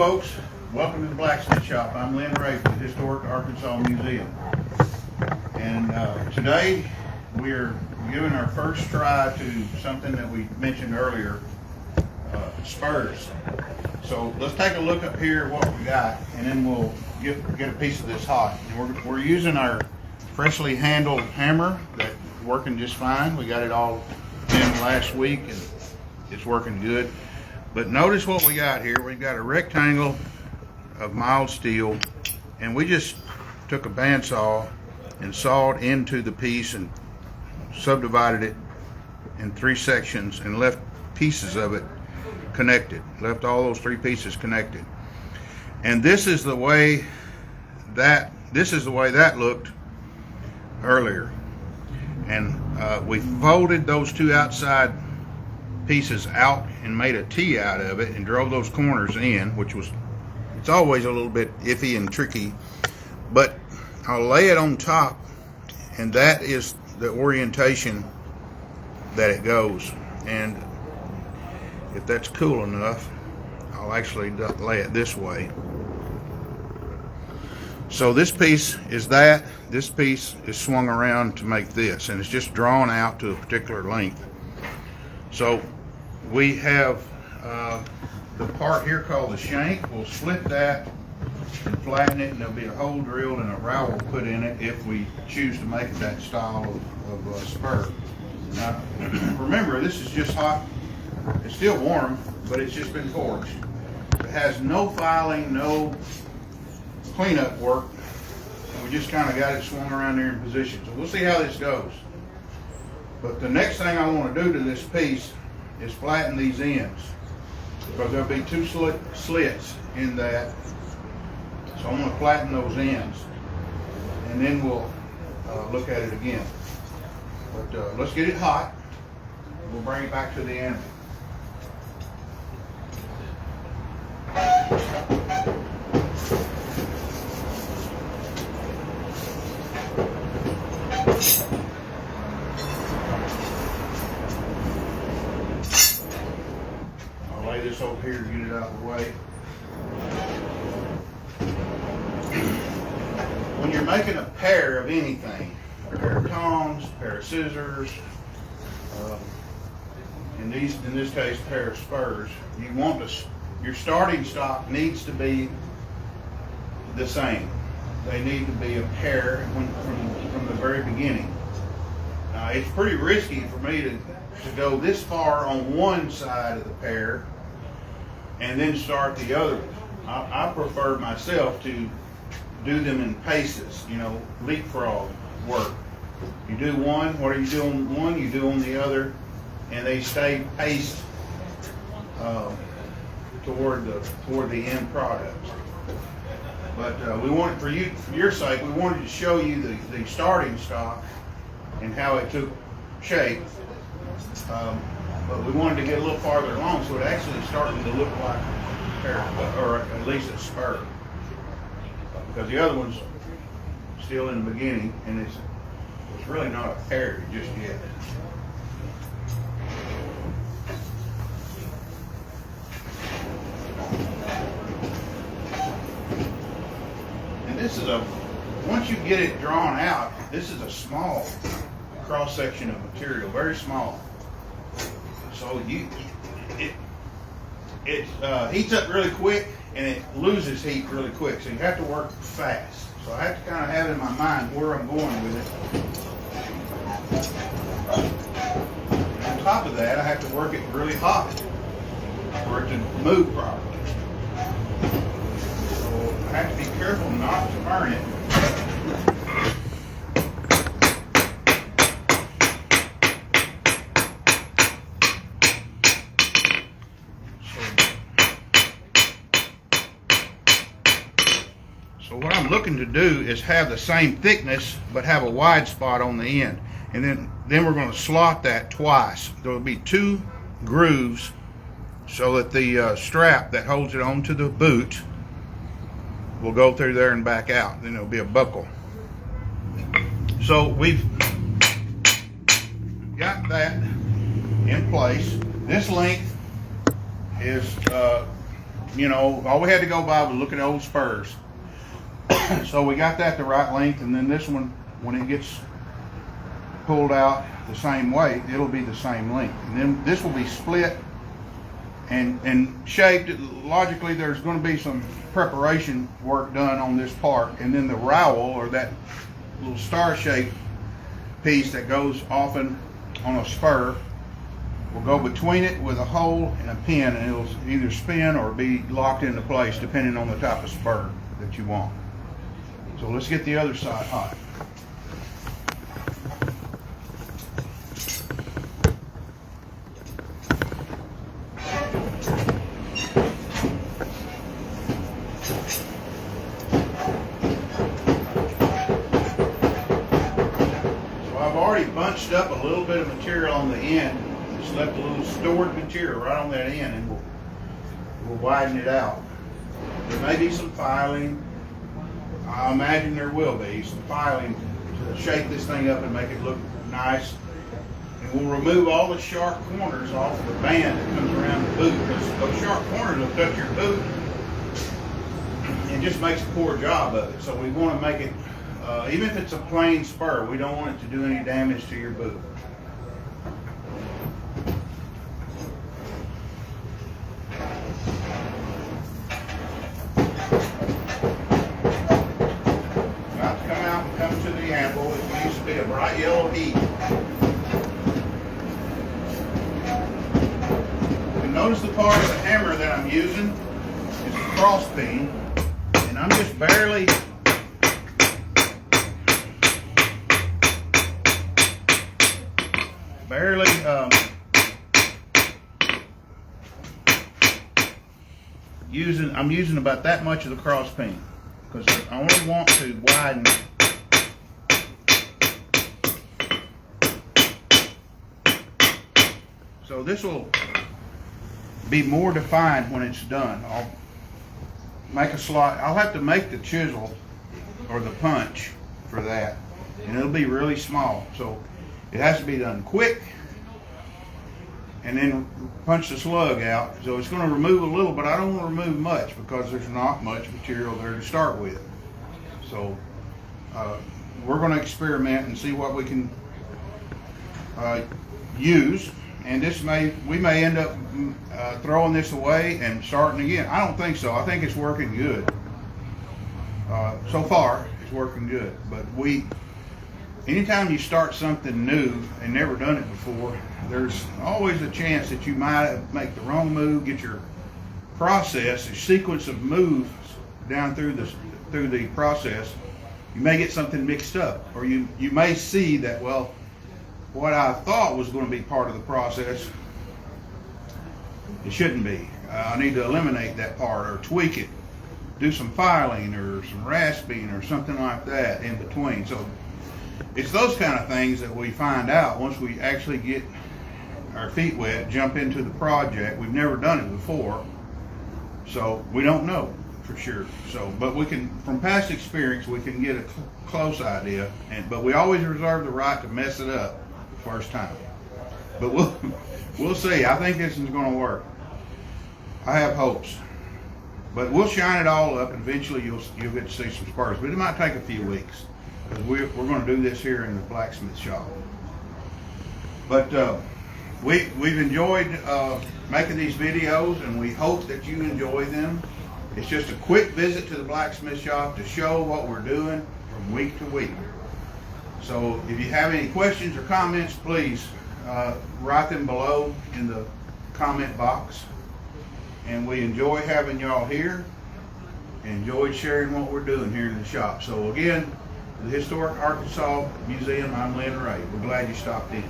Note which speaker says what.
Speaker 1: folks, welcome to the Blacksmith Shop. I'm Lin Rhea from the Historic Arkansas Museum. And today we're giving our first try to something that we mentioned earlier, spurs. So let's take a look up here at what we got, and then we'll get a piece of this hot. And we're using our freshly handled hammer that's working just fine. We got it all in last week and it's working good. But notice what we got here. We've got a rectangle of mild steel, and we just took a bandsaw and sawed into the piece and subdivided it in 3 sections and left pieces of it connected. Left all those 3 pieces connected. And this is the way that looked earlier. And we folded those 2 outside pieces out and made a T out of it and drove those corners in, which was, it's always a little bit iffy and tricky, but I'll lay it on top, and that is the orientation that it goes. And if that's cool enough, I'll actually lay it this way. So this piece is that, this piece is swung around to make this, and it's just drawn out to a particular length. So we have the part here called the shank. We'll split that and flatten it, and there'll be a hole drilled and a rowel put in it if we choose to make it that style of spur. Now, remember, this is just hot. It's still warm, but it's just been forged. It has no filing, no cleanup work. We just kind of got it swung around there in position. So we'll see how this goes. But the next thing I want to do to this piece is flatten these ends, because there'll be 2 slits in that. So I'm going to flatten those ends, and then we'll look at it again. But let's get it hot. We'll bring it back to the end. I'll lay this over here to get it out of the way. When you're making a pair of anything, a pair of tongs, a pair of scissors, in this case, a pair of spurs, you want to, your starting stock needs to be the same. They need to be a pair from the very beginning. It's pretty risky for me to go this far on one side of the pair and then start the other one. I prefer myself to do them in paces, you know, leapfrog work. You do one, what you do on one, you do on the other, and they stay paced toward the end product. But we wanted, for your sake, we wanted to show you the starting stock and how it took shape. But we wanted to get a little farther along, so it actually started to look like a pair, or at least a spur. Because the other one's still in the beginning, and it's really not a pair just yet. And this is once you get it drawn out, this is a small cross section of material, very small. So it heats up really quick, and it loses heat really quick. So you have to work fast. So I have to kind of have in my mind where I'm going with it. And on top of that, I have to work it really hot for it to move properly. So I have to be careful not to burn it. So what I'm looking to do is have the same thickness, but have a wide spot on the end. And then we're going to slot that twice. There will be 2 grooves so that the strap that holds it onto the boot will go through there and back out. Then there'll be a buckle. So we've got that in place. This length is you know, all we had to go by was look at old spurs. So we got that the right length, and then this one, when it gets pulled out the same way, it'll be the same length. And then this will be split and shaped. Logically, there's going to be some preparation work done on this part, and then the rowel, or that little star-shaped piece that goes often on a spur, will go between it with a hole and a pin, and it'll either spin or be locked into place depending on the type of spur that you want. So let's get the other side hot. So I've already bunched up a little bit of material on the end. Just left a little stored material right on that end, and we'll widen it out. There may be some filing. I imagine there will be some filing to shape this thing up and make it look nice. And we'll remove all the sharp corners off of the band that comes around the boot, because those sharp corners will touch your boot and just makes a poor job of it. So we want to make it, even if it's a plain spur, we don't want it to do any damage to your boot. A bright yellow heat. And notice the part of the hammer that I'm using is a cross peen, and I'm just barely I'm using about that much of the cross peen, because I only want to widen. So this will be more defined when it's done. I'll make a slot. I'll have to make the chisel or the punch for that, and it'll be really small. So it has to be done quick, and then punch the slug out. So it's going to remove a little, but I don't want to remove much because there's not much material there to start with. So we're going to experiment and see what we can use. And we may end up throwing this away and starting again. I don't think so. I think it's working good. So far, it's working good. But anytime you start something new and never done it before, there's always a chance that you might make the wrong move, get your process, a sequence of moves down through the process. You may get something mixed up, or you may see that, well, what I thought was going to be part of the process, it shouldn't be. I need to eliminate that part or tweak it, do some filing or some rasping or something like that in between. So it's those kind of things that we find out once we actually get our feet wet, jump into the project. We've never done it before, so we don't know for sure. So, but we can, from past experience, we can get a close idea, but we always reserve the right to mess it up first time. But we'll see. I think this is going to work. I have hopes. But we'll shine it all up, and eventually you'll get to see some spurs. But it might take a few weeks, because we're going to do this here in the Blacksmith Shop. But we've enjoyed making these videos, and we hope that you enjoy them. It's just a quick visit to the Blacksmith Shop to show what we're doing from week to week. So if you have any questions or comments, please write them below in the comment box. And we enjoy having y'all here. Enjoyed sharing what we're doing here in the shop. So again, the Historic Arkansas Museum, I'm Lin Rhea. We're glad you stopped in.